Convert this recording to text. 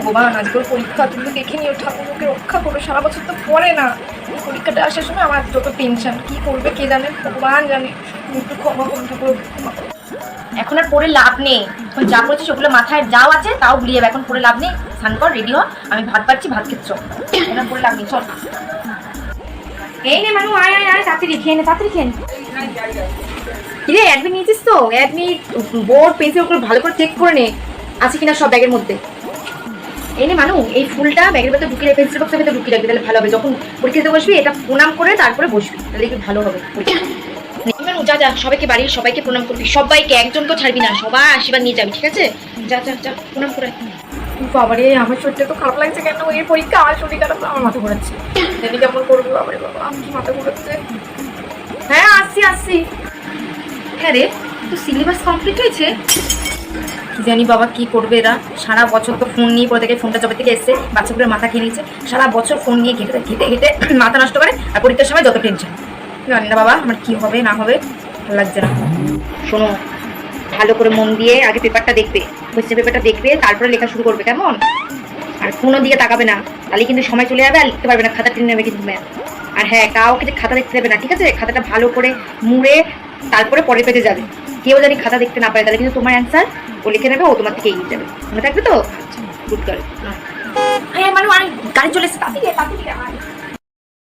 ভগবান, আজকের পরীক্ষা, তুমি দেখে নিও, ঠাকুরকে রক্ষা করো, সারা বছর তো পড়ে না। পরীক্ষাটা আসার সময় আমার যত টেনশন, কি করবে কে জানে, ভগবান জানে। একটু ক্ষমা করুন ঠাকুর, ক্ষমা করো। এখন আর পড়ে লাভ নেই, এখন যা পড়েছে সেগুলো মাথায় যাও আছে তাও ভুলিয়ে যাবে। এখন পড়ে লাভ নেই, স্নান কর, রেডি হ, আমি ভাত পাচ্ছি, ভাত খেচ্ছ। এখন আর পড়ে লাভ নেই, চল। এই নে মানু, আয় আয় আয়, তাড়াতাড়ি খেয়ে নে, তাড়াতাড়ি খেয়ে নে। কিরে অ্যাডমিট নিয়েছিস তো? অ্যাডমিট, বোর্ড, পেন্সিল ওগুলো ভালো করে চেক করে নে আছে কিনা সব ব্যাগের মধ্যে। এই নে মানু, এই ফুলটা ব্যাগের ভেতরে ঢুকিয়ে রাখবি, পেন্সিল বক্সের ভেতরে ঢুকিয়ে রাখবি, তাহলে ভালো হবে। যখন পরীক্ষা দিতে বসবি এটা প্রণাম করে তারপরে বসবি, তাহলে একটু ভালো হবে পরীক্ষা। মানু যা যা, সবাইকে বাড়ির সবাইকে প্রণাম করবি, সবাইকে, একজনকেও ছাড়বি না, সবাই আশীর্বাদ নিয়ে যাবি, ঠিক আছে? যা যা যা, প্রণাম করে। বাবারে, আমার শরীরটা তো খারাপ লাগছে কেন? এই পরীক্ষা, আমার শরীর খারাপ, আমার মাথা ঘোরাচ্ছে। জানি কেমন করবো, বাবারে বাবা, আমি কি মাথা ঘোরাচ্ছে। হ্যাঁ আসছি আসছি। হ্যাঁ রে, তো সিলেবাস কমপ্লিট হয়েছে? কি জানি বাবা কি করবে এরা, সারা বছর তো ফোন নিয়ে পড়ে থেকে, ফোনটা যবে থেকে এসছে বাচ্চাগুলোর মাথা খেয়ে নিয়েছে, সারা বছর ফোন নিয়ে ঘেটে ঘেটে ঘেটে মাথা নষ্ট করে, আর পরীক্ষার সময় যত টেনশন। জানি না বাবা আমার কি হবে না হবে, ভালো লাগছে না। শোনো, ভালো করে মন দিয়ে আগে পেপারটা দেখবে, কোয়েশ্চেন পেপারটা দেখবে, তারপরে লেখা শুরু করবে, কেমন? আর কোনো দিকে তাকাবে না, তাহলে কিন্তু সময় চলে যাবে আর লিখতে পারবে না, খাতা টেনে নেবে কিন্তু ম্যাম। আর হ্যাঁ, কাউকে যে খাতা দেখতে দেবে না, ঠিক আছে? খাতাটা ভালো করে মুড়ে তারপরে পরের পেজে যাবে। কেউ জানি খাতা দেখতে না পারে, তাহলে কিন্তু তোমার অ্যান্সার ও লিখে নেবে, ও তোমার থেকে এগিয়ে যাবে। মনে থাকবে তো? Good girl. হ্যাঁ মানু, গাড়ি চলে এসেছে, তাড়াতাড়ি তাড়াতাড়ি।